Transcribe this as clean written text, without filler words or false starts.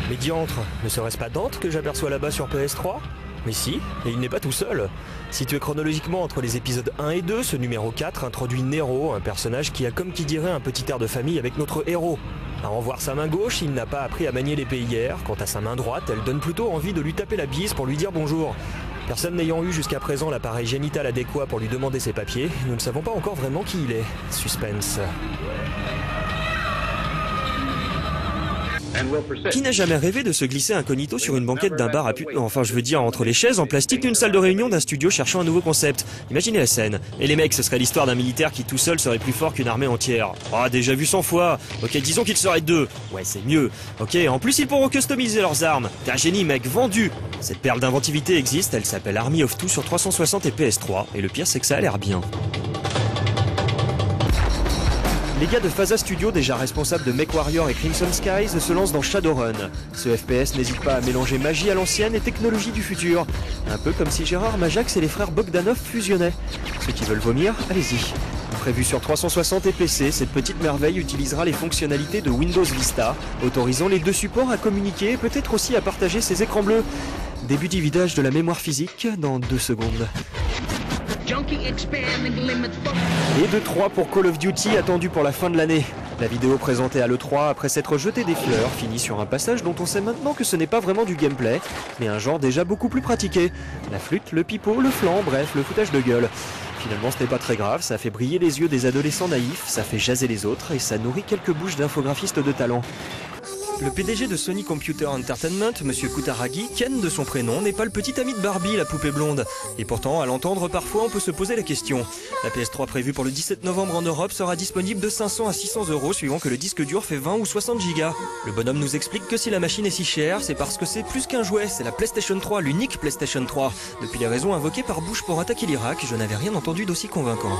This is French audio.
Mais diantre, ne serait-ce pas Dante que j'aperçois là-bas sur PS3 ? Mais si, et il n'est pas tout seul. Situé chronologiquement entre les épisodes 1 et 2, ce numéro 4 introduit Nero, un personnage qui a comme qui dirait un petit air de famille avec notre héros. À en voir sa main gauche, il n'a pas appris à manier l'épée hier. Quant à sa main droite, elle donne plutôt envie de lui taper la bise pour lui dire bonjour. Personne n'ayant eu jusqu'à présent l'appareil génital adéquat pour lui demander ses papiers, nous ne savons pas encore vraiment qui il est. Suspense. Qui n'a jamais rêvé de se glisser incognito sur une banquette d'un bar à enfin je veux dire entre les chaises en plastique d'une salle de réunion d'un studio cherchant un nouveau concept. Imaginez la scène. Et les mecs, ce serait l'histoire d'un militaire qui tout seul serait plus fort qu'une armée entière. Ah, déjà vu 100 fois. Ok, disons qu'il serait 2. Ouais, c'est mieux. Ok, en plus ils pourront customiser leurs armes. T'es un génie mec, vendu. Cette perle d'inventivité existe, elle s'appelle Army of Two sur 360 et PS3. Et le pire c'est que ça a l'air bien. Les gars de Phasa Studio, déjà responsables de MechWarrior et Crimson Skies, se lancent dans Shadowrun. Ce FPS n'hésite pas à mélanger magie à l'ancienne et technologie du futur. Un peu comme si Gérard Majax et les frères Bogdanov fusionnaient. Ceux qui veulent vomir, allez-y. Prévu sur 360 et PC, cette petite merveille utilisera les fonctionnalités de Windows Vista, autorisant les deux supports à communiquer et peut-être aussi à partager ses écrans bleus. Début du vidage de la mémoire physique dans 2 secondes. Et de 3 pour Call of Duty attendu pour la fin de l'année. La vidéo présentée à l'E3 après s'être jeté des fleurs finit sur un passage dont on sait maintenant que ce n'est pas vraiment du gameplay, mais un genre déjà beaucoup plus pratiqué. La flûte, le pipeau, le flanc, bref, le foutage de gueule. Finalement ce n'est pas très grave, ça fait briller les yeux des adolescents naïfs, ça fait jaser les autres et ça nourrit quelques bouches d'infographistes de talent. Le PDG de Sony Computer Entertainment, Monsieur Kutaragi, Ken de son prénom, n'est pas le petit ami de Barbie, la poupée blonde. Et pourtant, à l'entendre, parfois on peut se poser la question. La PS3 prévue pour le 17 novembre en Europe sera disponible de 500 à 600 € suivant que le disque dur fait 20 ou 60 gigas. Le bonhomme nous explique que si la machine est si chère, c'est parce que c'est plus qu'un jouet, c'est la PlayStation 3, l'unique PlayStation 3. Depuis les raisons invoquées par Bush pour attaquer l'Irak, je n'avais rien entendu d'aussi convaincant.